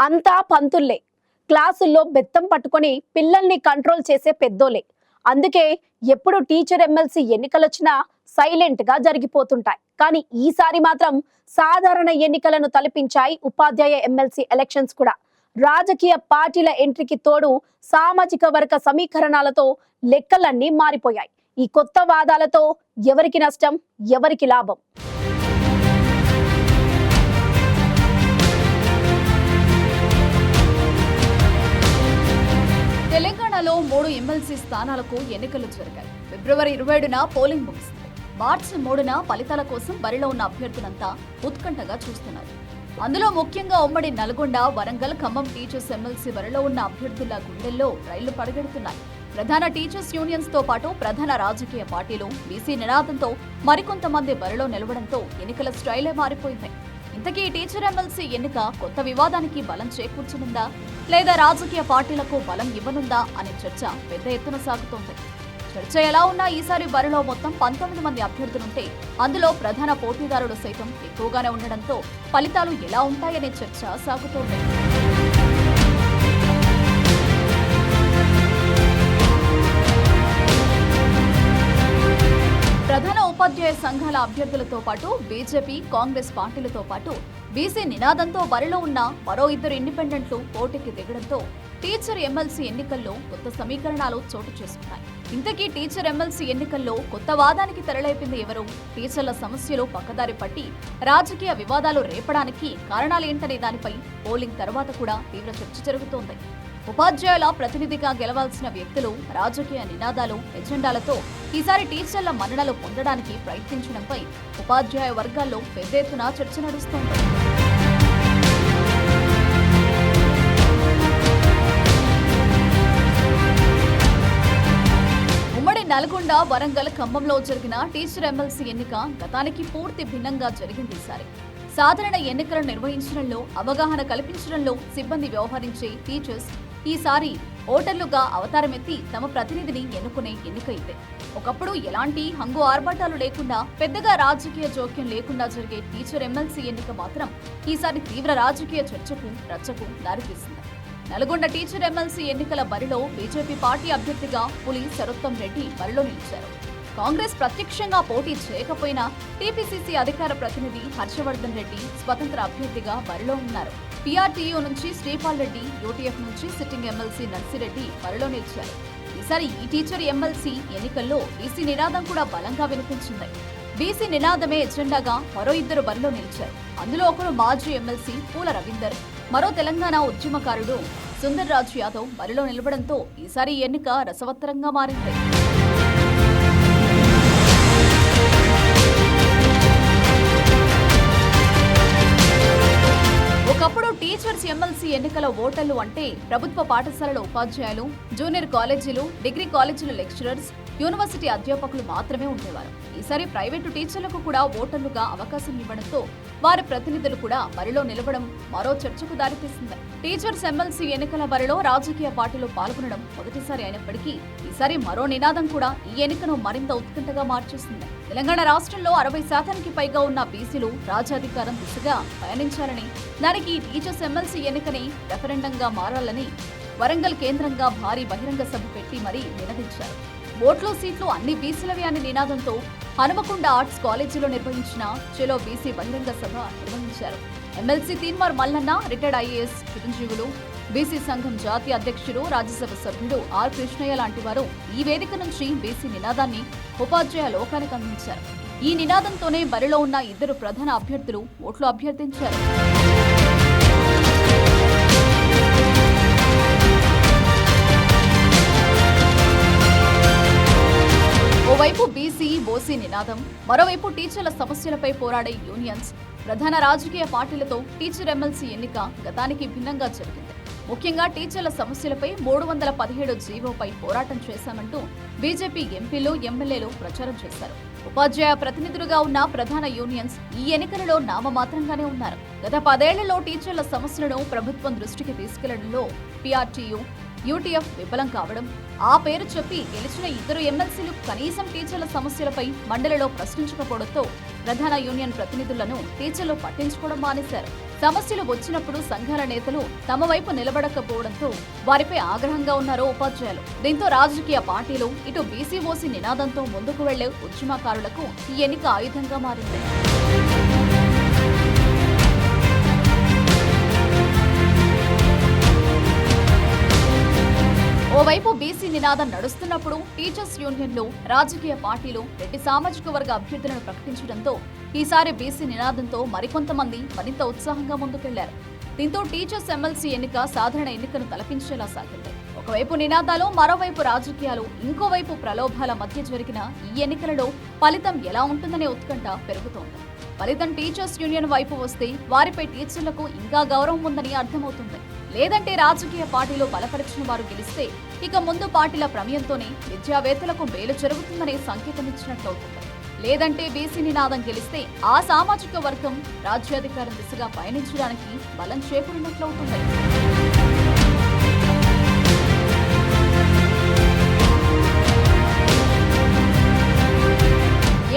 అంతా పంతుల్లే. క్లాసుల్లో బెత్తం పట్టుకొని పిల్లల్ని కంట్రోల్ చేసే పెద్దోలే. అందుకే ఎప్పుడు టీచర్ ఎమ్మెల్సీ ఎన్నికలొచ్చినా సైలెంట్ గా జరిగిపోతుంటాయి. కానీ ఈసారి మాత్రం సాధారణ ఎన్నికలను తలపించాయి ఉపాధ్యాయ ఎమ్మెల్సీ ఎలక్షన్స్ కూడా. రాజకీయ పార్టీల ఎంట్రీకి తోడు సామాజిక వర్గ సమీకరణాలతో లెక్కలన్నీ మారిపోయాయి. ఈ కొత్త వాదాలతో ఎవరికి నష్టం, ఎవరికి లాభం? తెలంగాణలో 3 ఎమ్మెల్సీ స్థానాలకు ఎన్నికలు జరిగాయి. ఫిబ్రవరి 27న పోలింగ్ ముగిసింది. మార్చి 3న ఫలితాల కోసం బరిలో ఉన్న అభ్యర్థులంతా ఉత్కంఠగా చూస్తున్నారు. అందులో ముఖ్యంగా ఉమ్మడి నల్గొండ, వరంగల్, ఖమ్మం టీచర్స్ ఎమ్మెల్సీ బరిలో ఉన్న అభ్యర్థుల గుండెల్లో రైళ్లు పడగెడుతున్నాయి. ప్రధాన టీచర్స్ యూనియన్స్ తో పాటు ప్రధాన రాజకీయ పార్టీలు బీసీ నినాదంతో మరికొంతమంది బరిలో నిలవడంతో ఎన్నికల స్టైలే మారిపోయింది. ఇంతకీ టీచర్ ఎమ్మెల్సీ ఎన్నిక కొత్త వివాదానికి బలం చేకూర్చనుందా, లేదా రాజకీయ పార్టీలకు బలం ఇవ్వనుందా అనే చర్చ పెద్ద ఎత్తున సాగుతోంది. చర్చ ఎలా ఉన్నా ఈసారి బరిలో మొత్తం 19 మంది అభ్యర్థులుంటే అందులో ప్రధాన పోటీదారుడు సైతం ఎక్కువగానే ఉండడంతో ఫలితాలు ఎలా ఉంటాయనే చర్చ సాగుతోంది. ప్రధాన ఉపాధ్యాయ సంఘాల అభ్యర్థులతో పాటు బీజేపీ, కాంగ్రెస్ పార్టీలతో పాటు బీసీ నినాదంతో బరిలో ఉన్న మరో 2 ఇండిపెండెంట్లు పోటీకి దిగడంతో టీచర్ ఎమ్మెల్సీ ఎన్నికల్లో కొత్త సమీకరణాలు చోటు చేసుకున్నాయి. ఇంతకీ టీచర్ ఎమ్మెల్సీ ఎన్నికల్లో కొత్త వాదానికి తెరలేపింది ఎవరు? టీచర్ల సమస్యలు పక్కదారి పట్టి రాజకీయ వివాదాలు రేపడానికి కారణాలేంటనే దానిపై పోలింగ్ తర్వాత కూడా తీవ్ర చర్చ జరుగుతోంది. ఉపాధ్యాయుల ప్రతినిధిగా గెలవాల్సిన వ్యక్తులు రాజకీయ నినాదాలు, ఎజెండాలతో ఈసారి టీచర్ల మన్ననలు పొందడానికి ప్రయత్నించడంపై ఉపాధ్యాయ వర్గాల్లో పెద్ద ఎత్తున చర్చ నడుస్తోంది. ఉమ్మడి నల్గొండ, వరంగల్, ఖమ్మంలో జరిగిన టీచర్ ఎమ్మెల్సీ ఎన్నిక గతానికి పూర్తి భిన్నంగా జరిగింది. ఈసారి సాధారణ ఎన్నికలను నిర్వహించడంలో, అవగాహన కల్పించడంలో సిబ్బంది వ్యవహరించే టీచర్స్ ఈసారి ఓటర్లుగా అవతారమెత్తి తమ ప్రతినిధిని ఎన్నుకునే ఎన్నిక ఇదే. ఒకప్పుడు ఎలాంటి హంగు ఆర్భాటాలు లేకుండా, పెద్దగా రాజకీయ జోక్యం లేకుండా జరిగే టీచర్ ఎమ్మెల్సీ ఎన్నిక మాత్రం ఈసారి తీవ్ర రాజకీయ చర్చకు, రచ్చకు దారితీసింది. నల్గొండ టీచర్ ఎమ్మెల్సీ ఎన్నికల బరిలో బీజేపీ పార్టీ అభ్యర్థిగా పులి సరోత్తం రెడ్డి బరిలో నిలిచారు. కాంగ్రెస్ ప్రత్యక్షంగా పోటీ చేయకపోయినా టీపీసీసీ అధికార ప్రతినిధి హర్షవర్ధన్ రెడ్డి స్వతంత్ర అభ్యర్థిగా బరిలో ఉన్నారు. పీఆర్టీయూ నుంచి శ్రీపాల్ రెడ్డి, యూటీఎఫ్ నుంచి సిట్టింగ్ ఎమ్మెల్సీ నర్సిరెడ్డి బరిలో నిలిచారు. ఈసారి ఈ టీచర్ ఎమ్మెల్సీ ఎన్నికల్లో బీసీ నినాదం కూడా బలంగా వినిపించింది. బీసీ నినాదమే ఎజెండాగా మరో 2 బరిలో నిలిచారు. అందులో ఒకరు మాజీ ఎమ్మెల్సీ పూల రవీందర్, మరో తెలంగాణ ఉద్యమకారుడు సుందర్ రాజ్ యాదవ్ బరిలో నిలవడంతో ఈసారి ఎన్నిక రసవత్తరంగా మారింది. ఒకప్పుడు టీచర్స్ ఎమ్మెల్సీ ఎన్నికల ఓటర్లు అంటే ప్రభుత్వ పాఠశాలల ఉపాధ్యాయులు, జూనియర్ కాలేజీలు, డిగ్రీ కాలేజీల లెక్చరర్స్, యూనివర్సిటీ అధ్యాపకులు మాత్రమే ఉండేవారు. ఈసారి ప్రైవేటు టీచర్లకు కూడా ఓటర్లుగా అవకాశం ఇవ్వడంతో వారి ప్రతినిధులు కూడా బరిలో నిలవడం మరో చర్చకు దారితీసింది. టీచర్స్ ఎమ్మెల్సీ ఎన్నికల బరిలో రాజకీయ పార్టీలు పాల్గొనడం మొదటిసారి అయినప్పటికీ ఈసారి మరో నినాదం కూడా ఈ ఎన్నికను మరింత ఉత్కంఠగా మార్చేసింది. తెలంగాణ రాష్ట్రంలో 60% పైగా ఉన్న బీసీలు రాజ్యాధికారం దిశగా పయనించాలని, దానికి టీచర్స్ ఎమ్మెల్సీ ఎన్నికని రెఫరెండంగా మారాలని వరంగల్ కేంద్రంగా భారీ బహిరంగ సభ పెట్టి మరీ నినదించారు. ఓట్లు, సీట్లు అన్ని బీసీలవి అనే నినాదంతో హనుమకొండ ఆర్ట్స్ కాలేజీలో నిర్వహించిన చెలో బీసీ బహిరంగ సభ నిర్వహించారు. MLC Teenmaar Mallanna, retired IAS Chiranjeevulu, BC సంఘం జాతీయ అధ్యక్షుడు, రాజ్యసభ సభ్యుడు ఆర్ కృష్ణయ్య లాంటి వారు ఈ వేదిక నుంచి బీసీ నినాదాన్ని ఉపాధ్యాయ లోకానికి అందించారు. ఈ నినాదంతోనే బరిలో ఉన్న 2 ప్రధాన అభ్యర్థులు ఓట్లు అభ్యర్థించారు. ఓవైపు బీసీ, ఓసీ నినాదం, మరోవైపు టీచర్ల సమస్యలపై పోరాడే యూనియన్స్, ప్రధాన రాజకీయ పార్టీలతో టీచర్ ఎమ్మెల్సీ ఎన్నిక గతానికి భిన్నంగా జరిగింది. ముఖ్యంగా టీచర్ల సమస్యలపై 317 జీవోపై పోరాటం చేశామంటూ బీజేపీ ఎంపీలు, ఎమ్మెల్యేలు ప్రచారం చేశారు. ఉపాధ్యాయ ప్రతినిధులుగా ఉన్న ప్రధాన యూనియన్స్ ఈ ఎన్నికలలో నామమాత్రంగానే ఉన్నారు. గత 10 ఏళ్లలో టీచర్ల సమస్యలను ప్రభుత్వం దృష్టికి తీసుకెళ్లడంలో పీఆర్టీయూ, యూటీఎఫ్ విఫలం కావడం, ఆ పేరు చెప్పి గెలిచిన ఇద్దరు ఎమ్మెల్సీలు కనీసం టీచర్ల సమస్యలపై మండలిలో ప్రశ్నించకపోవడంతో ప్రధాన యూనియన్ ప్రతినిధులను టీచర్లు పట్టించుకోవడం మానేశారు. సమస్యలు వచ్చినప్పుడు సంఘాల నేతలు తమ వైపు నిలబడకపోవడంతో వారిపై ఆగ్రహంగా ఉన్నారు ఉపాధ్యాయులు. దీంతో రాజకీయ పార్టీలు ఇటు బీసీఓసీ నినాదంతో ముందుకు వెళ్లే ఉద్యమకారులకు ఈ ఎన్నిక ఆయుధంగా మారింది. ఓవైపు బీసీ నినాదం నడుస్తున్నప్పుడు టీచర్స్ యూనియన్లు, రాజకీయ పార్టీలు రెడ్డి సామాజిక వర్గ అభ్యర్థులను ప్రకటించడంతో ఈసారి బీసీ నినాదంతో మరికొంతమంది మరింత ఉత్సాహంగా ముందుకెళ్లారు. దీంతో టీచర్స్ ఎమ్మెల్సీ ఎన్నిక సాధారణ ఎన్నికను తలపించేలా సాగింది. ఒకవైపు నినాదాలు, మరోవైపు రాజకీయాలు, ఇంకోవైపు ప్రలోభాల మధ్య జరిగిన ఈ ఎన్నికలలో ఫలితం ఎలా ఉంటుందనే ఉత్కంఠ పెరుగుతోంది. ఫలితం టీచర్స్ యూనియన్ వైపు వస్తే వారిపై టీచర్లకు ఇంకా గౌరవం ఉందని అర్థమవుతుంది. లేదంటే రాజకీయ పార్టీలో బలపరిచిన వారు గెలిస్తే ఇక ముందు పార్టీల ప్రమేయంతోనే విద్యావేత్తలకు మేలు జరుగుతుందనే సంకేతం ఇచ్చినట్లవుతుంది. లేదంటే బీసీ నినాదం గెలిస్తే ఆ సామాజిక వర్గం రాజ్యాధికారం దిశగా పయనించడానికి బలం చేకూరినట్లవుతుంది.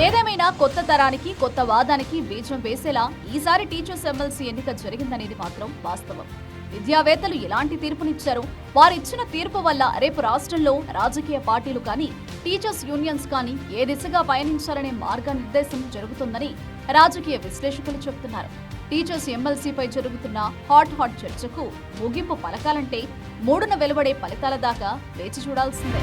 ఏదేమైనా కొత్త తరానికి, కొత్త వాదానికి బీజం వేసేలా ఈసారి టీచర్స్ ఎమ్మెల్సీ ఎన్నిక జరిగిందనేది మాత్రం వాస్తవం. విద్యావేత్తలు ఎలాంటి తీర్పునిచ్చారో, వారిచ్చిన తీర్పు వల్ల రేపు రాష్ట్రంలో రాజకీయ పార్టీలు కానీ, టీచర్స్ యూనియన్స్ కానీ ఏ దిశగా పయనించాలనే మార్గనిర్దేశం జరుగుతుందని రాజకీయ విశ్లేషకులు చెబుతున్నారు. టీచర్స్ ఎమ్మెల్సీపై జరుగుతున్న హాట్ చర్చకు ముగింపు పలకాలంటే 3న వెలువడే ఫలితాల దాకా వేచి చూడాల్సిందే.